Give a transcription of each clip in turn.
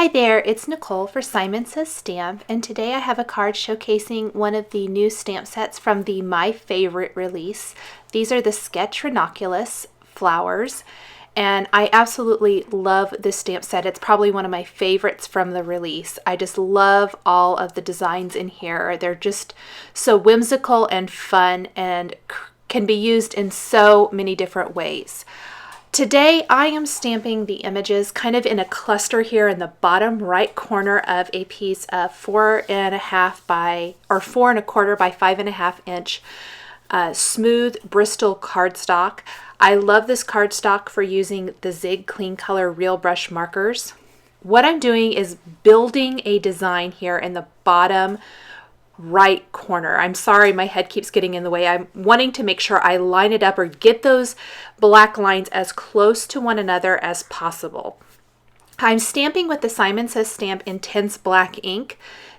Hi there, it's Nicole for Simon Says Stamp, and today I have a card showcasing one of the new stamp sets from the My Favorite release. These are the Sketch Ranunculus flowers, and I absolutely love this stamp set. It's probably one of my favorites from the release. I just love all of the designs in here. They're just so whimsical and fun and can be used in so many different ways. Today I am stamping the images kind of in a cluster here in the bottom right corner of a piece of 4.5 by 4.25 by 5.5 inch smooth Bristol cardstock. I love this cardstock for using the Zig Clean Color Real Brush markers. What I'm doing is building a design here in the bottom right corner. I'm sorry, my head keeps getting in the way. I'm wanting to make sure I line it up or get those black lines as close to one another as possible. I'm stamping with the Simon Says Stamp Intense Black ink.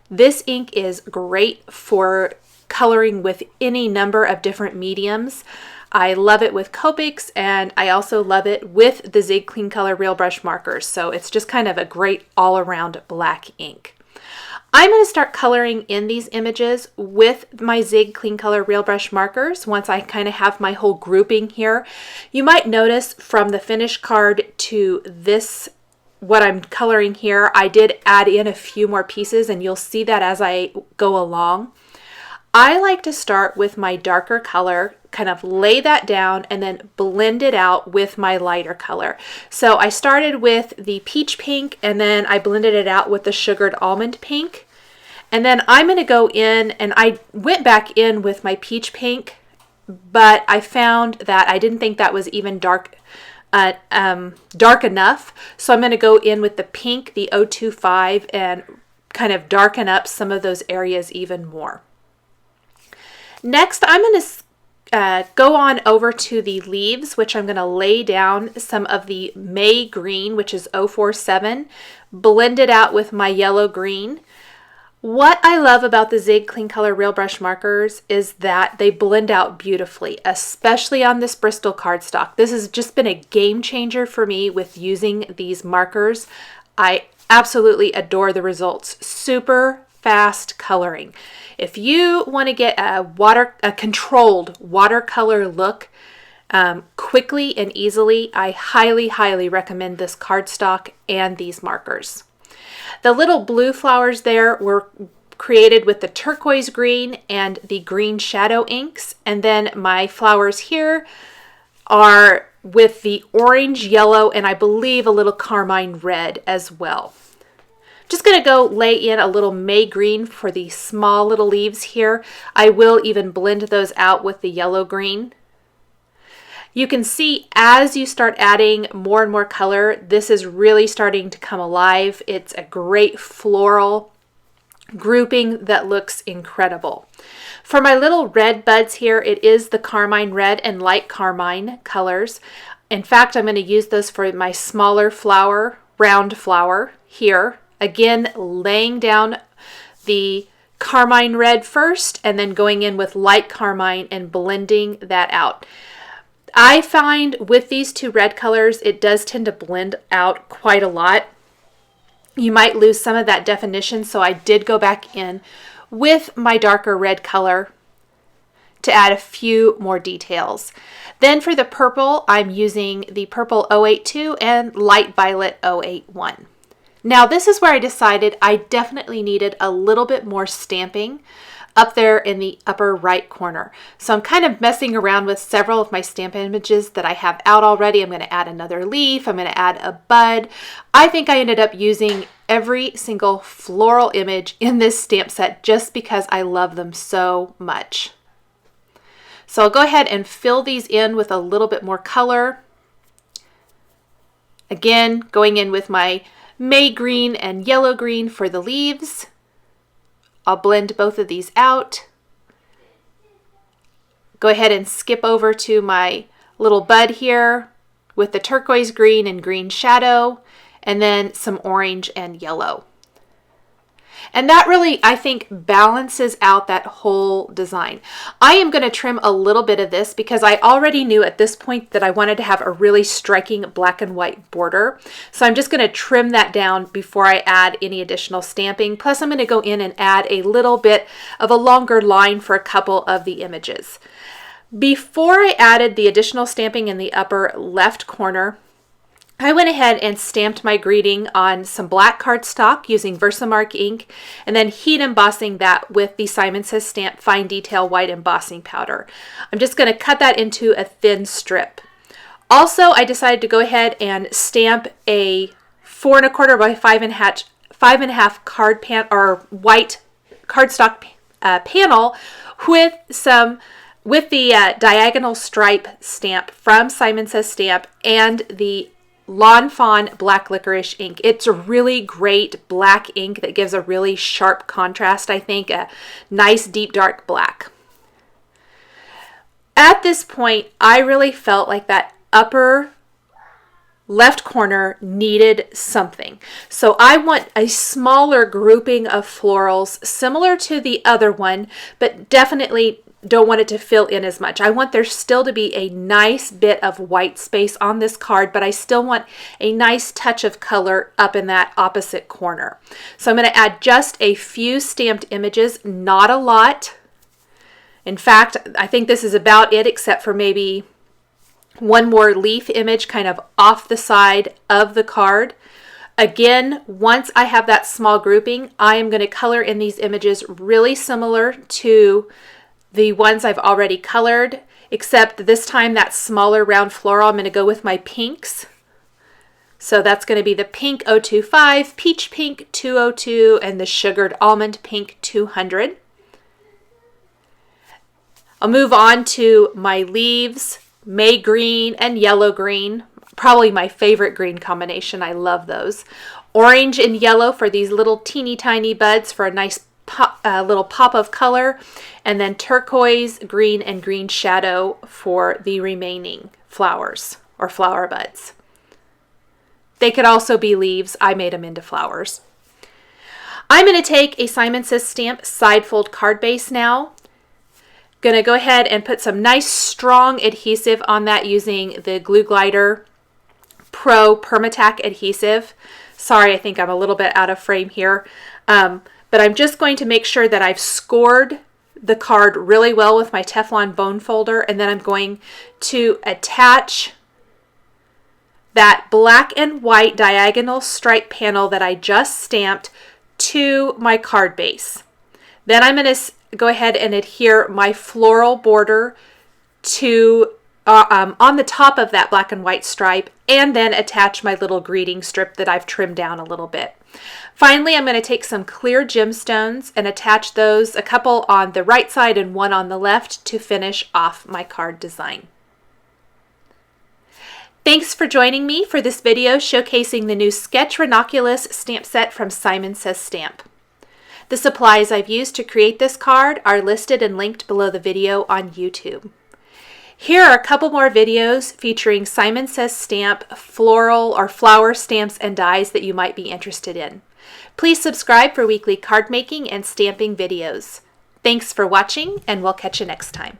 This ink is great for coloring with any number of different mediums. I love it with Copics, and I also love it with the Zig Clean Color Real Brush markers. So it's just kind of a great all-around black ink. I'm going to start coloring in these images with my Zig Clean Color Real Brush markers once I kind of have my whole grouping here. You might notice from the finished card to this, what I'm coloring here, I did add in a few more pieces, and you'll see that as I go along. I like to start with my darker color, kind of lay that down, and then blend it out with my lighter color. So I started with the peach pink, and then I blended it out with the sugared almond pink. And then I'm going to go in, and I went back in with my peach pink, but I found that I didn't think that was even dark enough. So I'm going to go in with the pink, the 025, and kind of darken up some of those areas even more. Next, I'm going to go on over to the leaves, which I'm going to lay down some of the May green, which is 047, blend it out with my yellow green. What I love about the Zig Clean Color Real Brush markers is that they blend out beautifully, especially on this Bristol cardstock. This has just been a game changer for me with using these markers. I absolutely adore the results. Super fast coloring. If you want to get a controlled watercolor look quickly and easily, I highly recommend this cardstock and these markers. The little blue flowers there were created with the turquoise green and the green shadow inks, and then my flowers here are with the orange, yellow, and I believe a little carmine red as well. Just going to go lay in a little May green for the small little leaves here. I will even blend those out with the yellow green. You can see as you start adding more and more color, this is really starting to come alive. It's a great floral grouping that looks incredible. For my little red buds here, it is the carmine red and light carmine colors. In fact, I'm going to use those for my smaller flower, round flower here. Again, laying down the carmine red first and then going in with light carmine and blending that out. I find with these two red colors, it does tend to blend out quite a lot. You might lose some of that definition, so I did go back in with my darker red color to add a few more details. Then for the purple, I'm using the purple 082 and light violet 081. Now this is where I decided I definitely needed a little bit more stamping up there in the upper right corner. So I'm kind of messing around with several of my stamp images that I have out already. I'm going to add another leaf. I'm going to add a bud. I think I ended up using every single floral image in this stamp set just because I love them so much. So I'll go ahead and fill these in with a little bit more color. Again, going in with my May green and yellow green for the leaves. I'll blend both of these out. Go ahead and skip over to my little bud here with the turquoise green and green shadow, and then some orange and yellow. And that really, I think, balances out that whole design. I am going to trim a little bit of this because I already knew at this point that I wanted to have a really striking black and white border. So I'm just going to trim that down before I add any additional stamping. Plus I'm going to go in and add a little bit of a longer line for a couple of the images. Before I added the additional stamping in the upper left corner, I went ahead and stamped my greeting on some black cardstock using Versamark ink, and then heat embossing that with the Simon Says Stamp Fine Detail White Embossing Powder. I'm just going to cut that into a thin strip. Also, I decided to go ahead and stamp a 4 1/4 by 5.5 card pan or white cardstock panel with the diagonal stripe stamp from Simon Says Stamp and the Lawn Fawn Black Licorice ink. It's a really great black ink that gives a really sharp contrast, I think, a nice deep dark black. At this point, I really felt like that upper left corner needed something. So I want a smaller grouping of florals similar to the other one, but definitely don't want it to fill in as much. I want there still to be a nice bit of white space on this card, but I still want a nice touch of color up in that opposite corner. So I'm going to add just a few stamped images, not a lot. In fact, I think this is about it, except for maybe one more leaf image kind of off the side of the card. Again, once I have that small grouping, I am going to color in these images really similar to the ones I've already colored, except this time that smaller round floral, I'm going to go with my pinks. So that's going to be the pink 025, peach pink 202, and the sugared almond pink 200. I'll move on to my leaves, May green and yellow green, probably my favorite green combination. I love those. Orange and yellow for these little teeny tiny buds for a nice little pop of color, and then turquoise, green, and green shadow for the remaining flowers or flower buds. They could also be leaves. I made them into flowers. I'm going to take a Simon Says Stamp side fold card base now. Going to go ahead and put some nice strong adhesive on that using the Glue Glider Pro Permatac adhesive. Sorry, I think I'm a little bit out of frame here. But I'm just going to make sure that I've scored the card really well with my Teflon bone folder, and then I'm going to attach that black and white diagonal stripe panel that I just stamped to my card base. Then I'm going to go ahead and adhere my floral border to on the top of that black and white stripe, and then attach my little greeting strip that I've trimmed down a little bit. Finally, I'm going to take some clear gemstones and attach those, a couple on the right side and one on the left, to finish off my card design. Thanks for joining me for this video showcasing the new Sketch Ranunculus stamp set from Simon Says Stamp. The supplies I've used to create this card are listed and linked below the video on YouTube. Here are a couple more videos featuring Simon Says Stamp floral or flower stamps and dies that you might be interested in. Please subscribe for weekly card making and stamping videos. Thanks for watching, and we'll catch you next time.